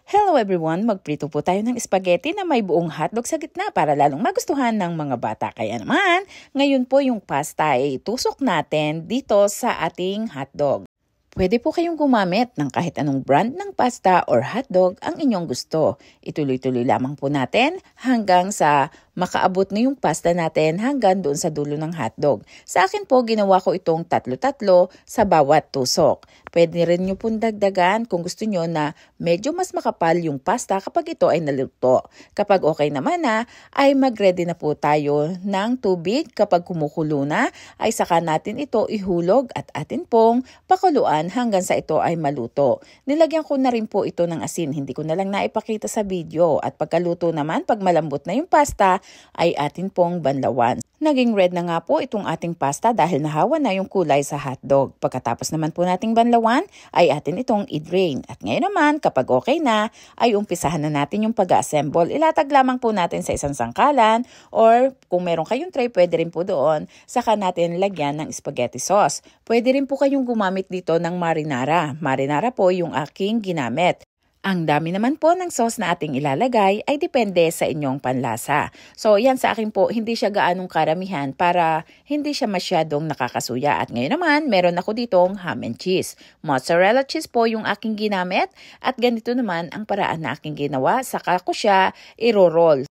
Hello everyone! Magprito po tayo ng spaghetti na may buong hotdog sa gitna para lalong magustuhan ng mga bata. Kaya naman, ngayon po yung pasta ay itusok natin dito sa ating hotdog. Pwede po kayong gumamit ng kahit anong brand ng pasta or hotdog ang inyong gusto. Ituloy-tuloy lamang po natin hanggang sa makaabot na yung pasta natin hanggang doon sa dulo ng hotdog. Sa akin po, ginawa ko itong tatlo-tatlo sa bawat tusok. Pwede rin nyo pong dagdagan kung gusto nyo na medyo mas makapal yung pasta kapag ito ay naluto. Kapag okay naman na, ay mag-ready na po tayo ng tubig. Kapag kumukulo na, ay saka natin ito ihulog at atin pong pakuluan hanggang sa ito ay maluto. Nilagyan ko na rin po ito ng asin. Hindi ko na lang naipakita sa video. At pagkaluto naman, pag malambot na yung pasta, ay atin pong banlawan. Naging red na nga po itong ating pasta dahil nahawa na yung kulay sa hotdog. Pagkatapos naman po nating banlawan, ay atin itong i-drain. At ngayon naman, kapag okay na, ay umpisahan na natin yung pag-assemble. Ilatag lamang po natin sa isang sangkalan or kung meron kayong tray, pwede rin po doon. Saka natin lagyan ng spaghetti sauce. Pwede rin po kayong gumamit dito ng marinara. Marinara po yung aking ginamit. Ang dami naman po ng sauce na ating ilalagay ay depende sa inyong panlasa. So yan sa akin po, hindi siya gaanong karamihan para hindi siya masyadong nakakasuya. At ngayon naman, meron ako ditong ham and cheese. Mozzarella cheese po yung aking ginamit at ganito naman ang paraan na aking ginawa. Saka ko siya iro-roll.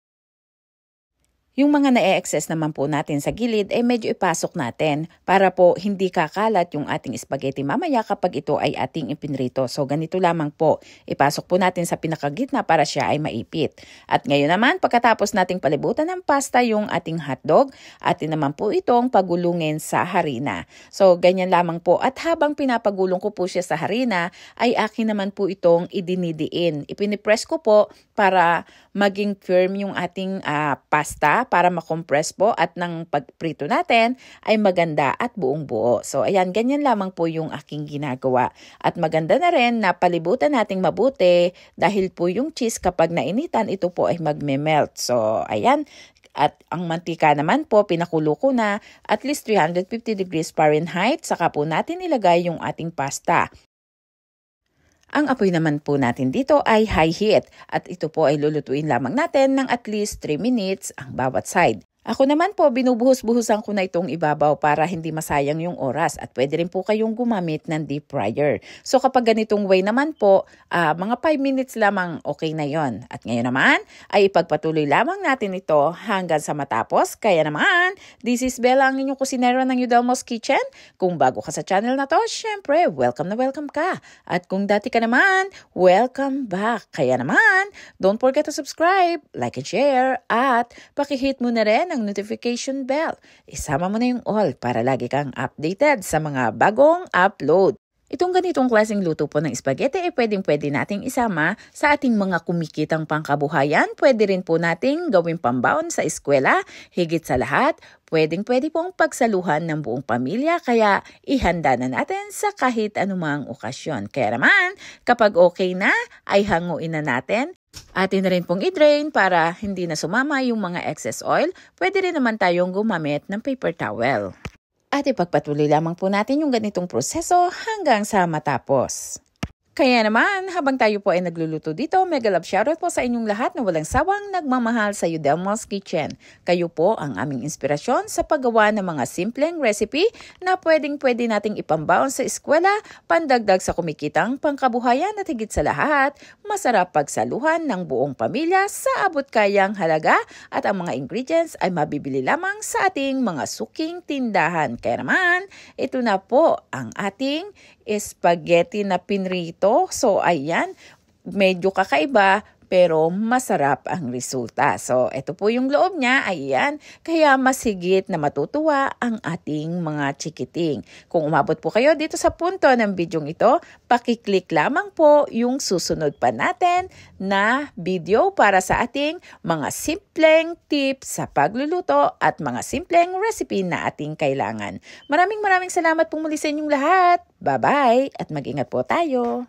Yung mga na-excess naman po natin sa gilid ay medyo ipasok natin para po hindi kakalat yung ating spaghetti mamaya kapag ito ay ating ipinrito. So ganito lamang po, ipasok po natin sa pinakagitna para siya ay maipit. At ngayon naman, pagkatapos nating palibutan ng pasta yung ating hotdog, atin naman po itong pagulungin sa harina. So ganyan lamang po at habang pinapagulong ko po siya sa harina ay akin naman po itong idinidiin. Ipinipress ko po para maging firm yung ating pasta para makompress po at ng pagprito natin ay maganda at buong buo. So ayan, ganyan lamang po yung aking ginagawa. At maganda na rin na palibutan nating mabuti dahil po yung cheese kapag nainitan ito po ay magme-melt. So ayan. At ang mantika naman po, pinakulo ko na at least 350 degrees Fahrenheit. Saka po natin ilagay yung ating pasta. Ang apoy naman po natin dito ay high heat at ito po ay lulutuin lamang natin ng at least 3 minutes ang bawat side. Ako naman po, binubuhos-buhusan ko na itong ibabaw para hindi masayang yung oras at pwede rin po kayong gumamit ng deep fryer. So kapag ganitong way naman po, mga 5 minutes lamang okay na yon. At ngayon naman, ay ipagpatuloy lamang natin ito hanggang sa matapos. Kaya naman, this is Bella, ang inyong kusinero ng Udelmo's Kitchen. Kung bago ka sa channel na to, syempre, welcome na welcome ka. At kung dati ka naman, welcome back. Kaya naman, don't forget to subscribe, like and share, at pakihit mo na rin ang notification bell. Isama mo na yung all para lagi kang updated sa mga bagong upload. Itong ganitong klaseng luto po ng spaghetti ay pwedeng-pwede nating isama sa ating mga kumikitang pangkabuhayan. Pwede rin po nating gawing pambaon sa eskwela. Higit sa lahat, pwedeng-pwede pong pagsaluhan ng buong pamilya kaya ihanda na natin sa kahit anumang okasyon. Kaya naman, kapag okay na, ay hanguin na natin. Atin na rin pong i-drain para hindi na sumama yung mga excess oil. Pwede rin naman tayong gumamit ng paper towel. At ipagpatuloy lamang po natin yung ganitong proseso hanggang sa matapos. Kaya naman, habang tayo po ay nagluluto dito, mega love shoutout po sa inyong lahat na walang sawang nagmamahal sa Udelmo's Kitchen. Kayo po ang aming inspirasyon sa paggawa ng mga simpleng recipe na pwedeng-pwede nating ipambaon sa eskwela, pandagdag sa kumikitang pangkabuhayan at higit sa lahat, masarap pagsaluhan ng buong pamilya sa abot kayang halaga at ang mga ingredients ay mabibili lamang sa ating mga suking tindahan. Kaya naman, ito na po ang ating spaghetti na pinrito. So, ayan, medyo kakaiba pero masarap ang resulta. So, ito po yung loob niya. Ayan, kaya mas higit na matutuwa ang ating mga chikiting. Kung umabot po kayo dito sa punto ng bidyong ito, pakiclick lamang po yung susunod pa natin na video para sa ating mga simpleng tips sa pagluluto at mga simpleng recipe na ating kailangan. Maraming salamat po muli sa inyong lahat. Bye-bye at mag-ingat po tayo.